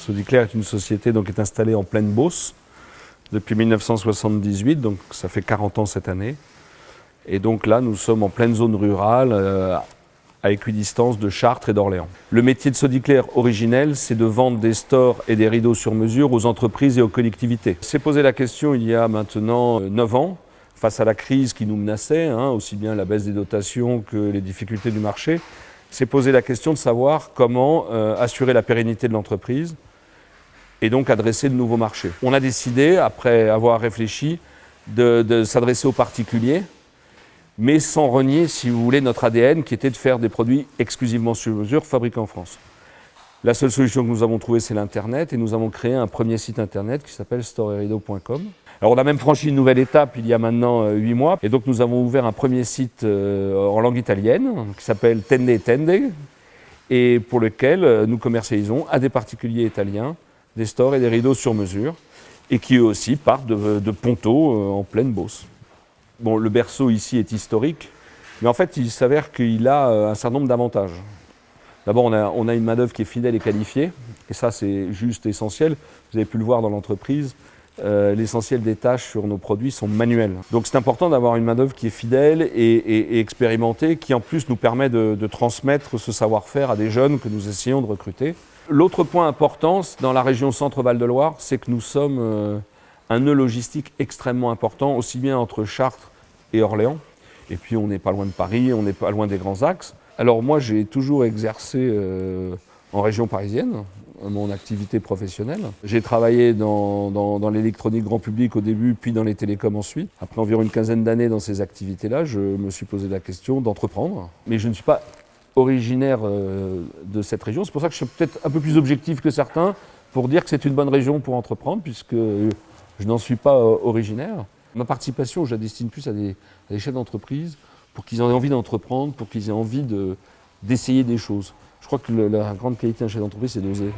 Sodicler est une société qui est installée en pleine Beauce depuis 1978, donc ça fait 40 ans cette année. Et donc là, nous sommes en pleine zone rurale, à équidistance de Chartres et d'Orléans. Le métier de Sodicler originel, c'est de vendre des stores et des rideaux sur mesure aux entreprises et aux collectivités. C'est posé la question il y a maintenant 9 ans, face à la crise qui nous menaçait, aussi bien la baisse des dotations que les difficultés du marché. C'est posé la question de savoir comment assurer la pérennité de l'entreprise et donc adresser de nouveaux marchés. On a décidé, après avoir réfléchi, de s'adresser aux particuliers, mais sans renier, si vous voulez, notre ADN qui était de faire des produits exclusivement sur mesure, fabriqués en France. La seule solution que nous avons trouvée, c'est l'Internet, et nous avons créé un premier site Internet qui s'appelle storetrideau.com. Alors on a même franchi une nouvelle étape il y a maintenant 8 mois, et donc nous avons ouvert un premier site en langue italienne qui s'appelle Tende Tende, et pour lequel nous commercialisons à des particuliers italiens des stores et des rideaux sur mesure, et qui eux aussi partent de Ponto en pleine Beauce. Bon, le berceau ici est historique, mais en fait, il s'avère qu'il a un certain nombre d'avantages. D'abord, on a une main-d'œuvre qui est fidèle et qualifiée, et ça, c'est juste essentiel. Vous avez pu le voir dans l'entreprise, l'essentiel des tâches sur nos produits sont manuelles. Donc, c'est important d'avoir une main-d'œuvre qui est fidèle et expérimentée, qui en plus nous permet de transmettre ce savoir-faire à des jeunes que nous essayons de recruter. L'autre point important dans la région Centre-Val de Loire, c'est que nous sommes un nœud logistique extrêmement important, aussi bien entre Chartres et Orléans. Et puis on n'est pas loin de Paris, on n'est pas loin des grands axes. Alors moi j'ai toujours exercé en région parisienne, mon activité professionnelle. J'ai travaillé dans l'électronique grand public au début, puis dans les télécoms ensuite. Après environ une quinzaine d'années dans ces activités-là, je me suis posé la question d'entreprendre. Mais je ne suis pas originaire de cette région, c'est pour ça que je suis peut-être un peu plus objectif que certains pour dire que c'est une bonne région pour entreprendre, puisque je n'en suis pas originaire. Ma participation, je la destine plus à des chefs d'entreprise pour qu'ils aient envie d'entreprendre, pour qu'ils aient envie d'essayer des choses. Je crois que la grande qualité d'un chef d'entreprise, c'est d'oser.